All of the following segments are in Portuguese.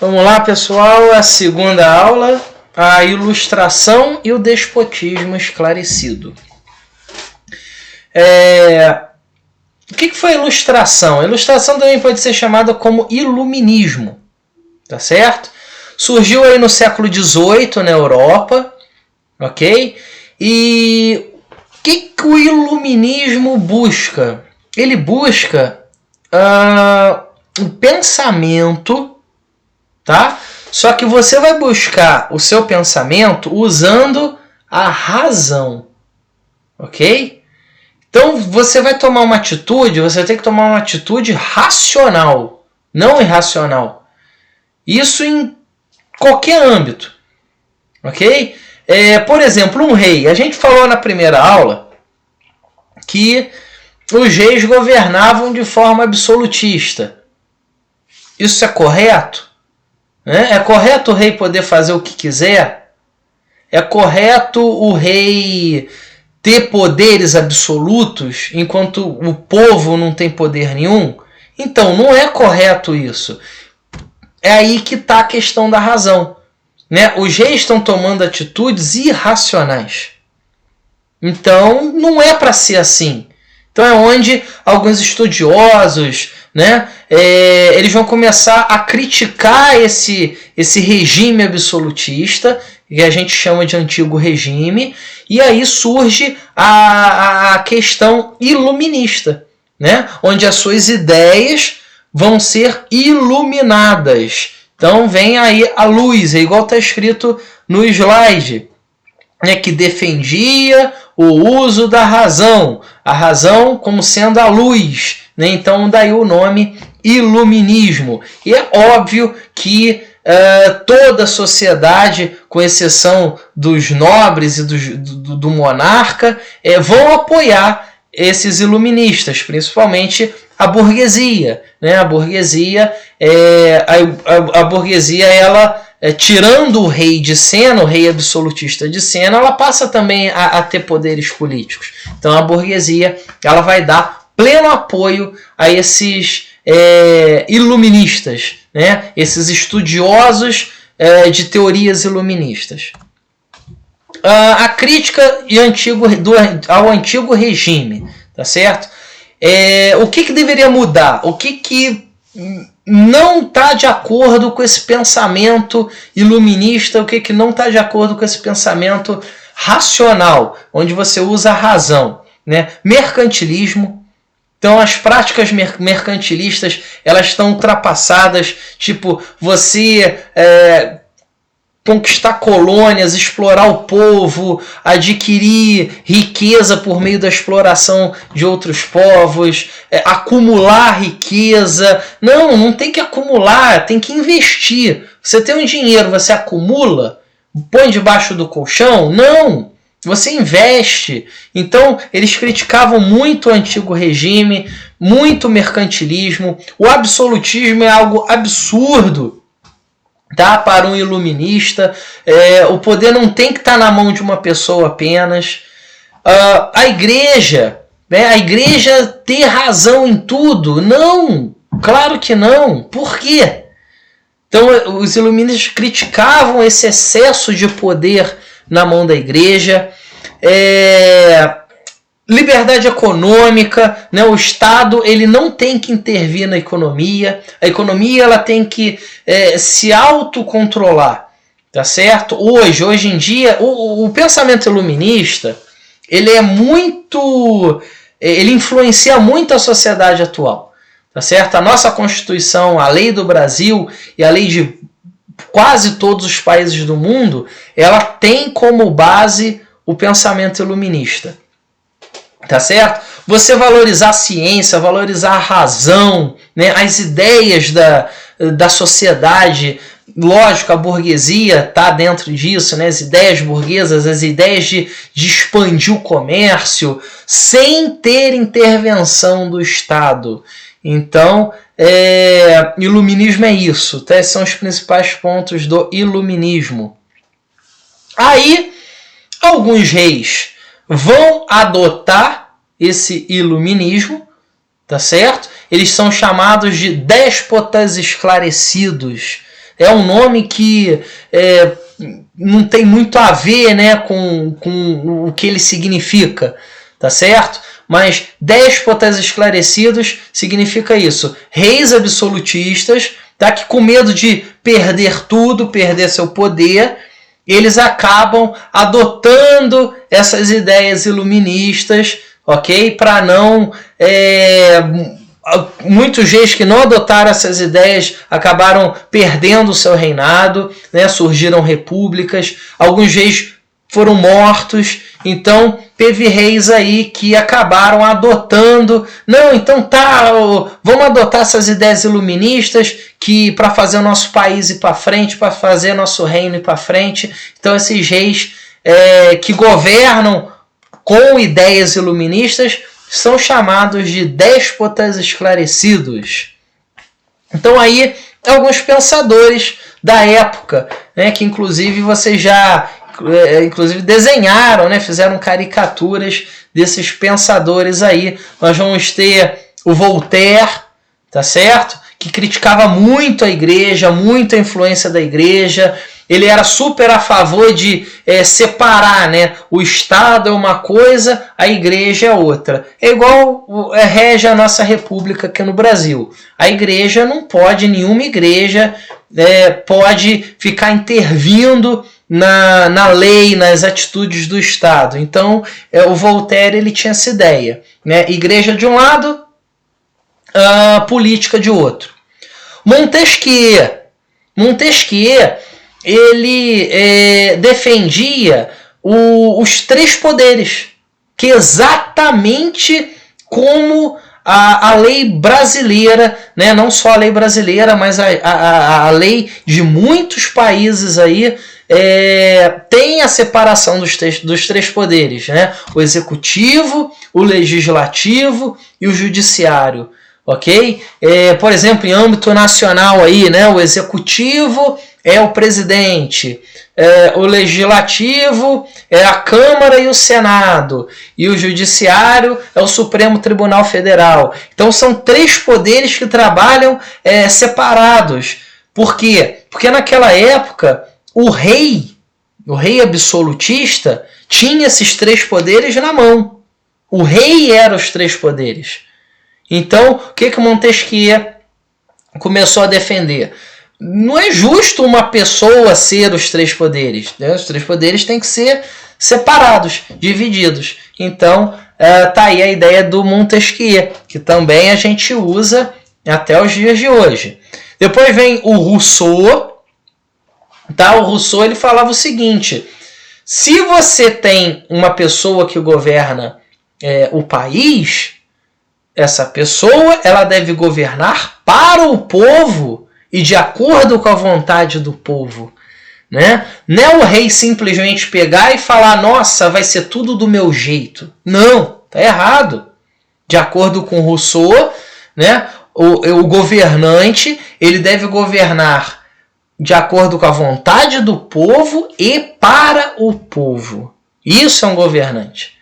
Vamos lá, pessoal, a segunda aula, a ilustração e o despotismo esclarecido. O que foi a ilustração? A ilustração também pode ser chamada como iluminismo, tá certo? Surgiu aí no século XVIII na Europa, ok? E o que o iluminismo busca? Ele busca um pensamento, tá? Só que você vai buscar o seu pensamento usando a razão, ok? Então você vai tomar uma atitude, você tem que tomar uma atitude racional, não irracional. Isso em qualquer âmbito, ok? Por exemplo, um rei. A gente falou na primeira aula que os reis governavam de forma absolutista. Isso é correto? É correto o rei poder fazer o que quiser? É correto o rei ter poderes absolutos enquanto o povo não tem poder nenhum? Então, não é correto isso. É aí que está a questão da razão, né? Os reis estão tomando atitudes irracionais. Então, não é para ser assim. Então é onde alguns estudiosos, né, eles vão começar a criticar esse regime absolutista, que a gente chama de antigo regime, e aí surge a questão iluminista, né, onde as suas ideias vão ser iluminadas. Então vem aí a luz, é igual está escrito no slide, né, que defendia o uso da razão, a razão como sendo a luz, né? Então daí o nome iluminismo. E é óbvio que toda a sociedade, com exceção dos nobres e do monarca, vão apoiar esses iluministas, principalmente a burguesia, né? A burguesia, a burguesia, ela tirando o rei de cena, o rei absolutista de cena, ela passa também a ter poderes políticos. Então a burguesia, ela vai dar pleno apoio a esses iluministas, né? Esses estudiosos de teorias iluministas. A crítica ao antigo regime, tá certo? O que deveria mudar? O que não está de acordo com esse pensamento iluminista? O que não está de acordo com esse pensamento racional, onde você usa a razão, né? Mercantilismo. Então as práticas mercantilistas, elas estão ultrapassadas, tipo você conquistar colônias, explorar o povo, adquirir riqueza por meio da exploração de outros povos, acumular riqueza. Não tem que acumular, tem que investir. Você tem um dinheiro, você acumula, põe debaixo do colchão? Não, você investe. Então eles criticavam muito o antigo regime, muito mercantilismo. O absolutismo é algo absurdo, tá? Para um iluminista, o poder não tem que estar na mão de uma pessoa apenas. A igreja, né? A igreja ter razão em tudo? Não, claro que não. Por quê? Então os iluministas criticavam esse excesso de poder na mão da igreja. Liberdade econômica, né? O Estado, ele não tem que intervir na economia. A economia, ela tem que se autocontrolar, tá certo? Hoje em dia, o pensamento iluminista, ele influencia muito a sociedade atual, tá certo? A nossa Constituição, a lei do Brasil e a lei de quase todos os países do mundo, ela tem como base o pensamento iluminista. Tá certo? Você valorizar a ciência, valorizar a razão, né? As ideias da sociedade. Lógico, a burguesia está dentro disso, né? As ideias burguesas, as ideias de expandir o comércio sem ter intervenção do Estado. Então, iluminismo é isso. Tá? Esses são os principais pontos do iluminismo. Aí, alguns reis vão adotar esse iluminismo, tá certo? Eles são chamados de déspotas esclarecidos. é um nome que não tem muito a ver, né, com o que ele significa, tá certo? Mas déspotas esclarecidos significa isso, reis absolutistas, tá, que com medo de perder tudo, perder seu poder, eles acabam adotando essas ideias iluministas, ok? Para não... muitos reis que não adotaram essas ideias acabaram perdendo o seu reinado, né? Surgiram repúblicas, alguns reis foram mortos, então teve reis aí que acabaram adotando, não, então tá, vamos adotar essas ideias iluministas que para fazer o nosso país ir para frente, para fazer o nosso reino ir para frente. Então esses reis que governam com ideias iluministas são chamados de déspotas esclarecidos. Então aí alguns pensadores da época, né, que inclusive vocês já desenharam, né, fizeram caricaturas desses pensadores aí. Nós vamos ter o Voltaire, tá certo? Que criticava muito a igreja, muito a influência da igreja. Ele era super a favor de separar, né? O Estado é uma coisa, a igreja é outra. É igual rege a nossa república aqui no Brasil. A igreja não pode, nenhuma igreja pode ficar intervindo na lei, nas atitudes do Estado. Então, o Voltaire ele tinha essa ideia, né? Igreja de um lado, política de outro. Montesquieu, ele defendia os três poderes, que exatamente como a lei brasileira, né? Não só a lei brasileira, mas a lei de muitos países aí, tem a separação dos três poderes, né? O executivo, o legislativo e o judiciário. Ok? Por exemplo, em âmbito nacional aí, né, o executivo é o presidente, o legislativo é a Câmara e o Senado, e o judiciário é o Supremo Tribunal Federal. Então são três poderes que trabalham separados. Por quê? Porque naquela época o rei absolutista tinha esses três poderes na mão. O rei era os três poderes. Então, o que Montesquieu começou a defender? Não é justo uma pessoa ser os três poderes, né? Os três poderes têm que ser separados, divididos. Então, tá aí a ideia do Montesquieu, que também a gente usa até os dias de hoje. Depois vem o Rousseau. Tá? O Rousseau ele falava o seguinte: se você tem uma pessoa que governa o país, essa pessoa ela deve governar para o povo e de acordo com a vontade do povo, né? Não é o rei simplesmente pegar e falar, nossa, vai ser tudo do meu jeito. Não, tá errado. De acordo com Rousseau, né, o governante ele deve governar de acordo com a vontade do povo e para o povo. Isso é um governante.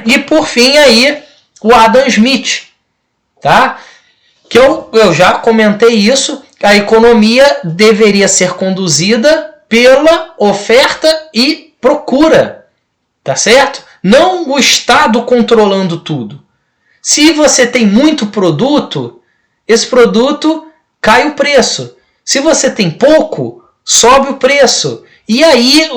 E por fim aí o Adam Smith, tá? Que eu já comentei isso, a economia deveria ser conduzida pela oferta e procura, tá certo? Não o Estado controlando tudo. Se você tem muito produto, esse produto cai o preço. Se você tem pouco, sobe o preço. E aí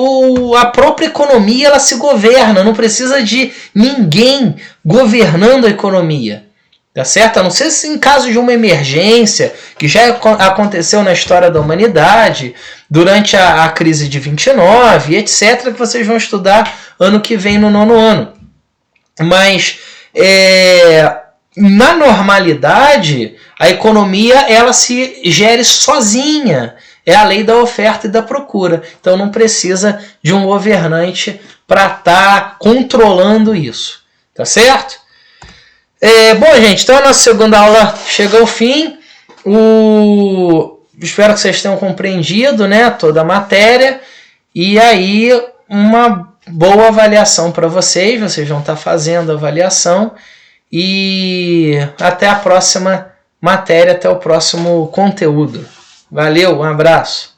a própria economia ela se governa, não precisa de ninguém governando a economia. Tá certo? A não ser se em caso de uma emergência, que já aconteceu na história da humanidade, durante a crise de 29, etc., que vocês vão estudar ano que vem no 9º ano. Mas na normalidade, a economia ela se gere sozinha. É a lei da oferta e da procura. Então não precisa de um governante para estar controlando isso. Tá certo? Bom, gente, então a nossa segunda aula chega ao fim. Espero que vocês tenham compreendido, né, toda a matéria. E aí, uma boa avaliação para vocês. Vocês vão estar fazendo a avaliação. E até a próxima matéria, até o próximo conteúdo. Valeu, um abraço.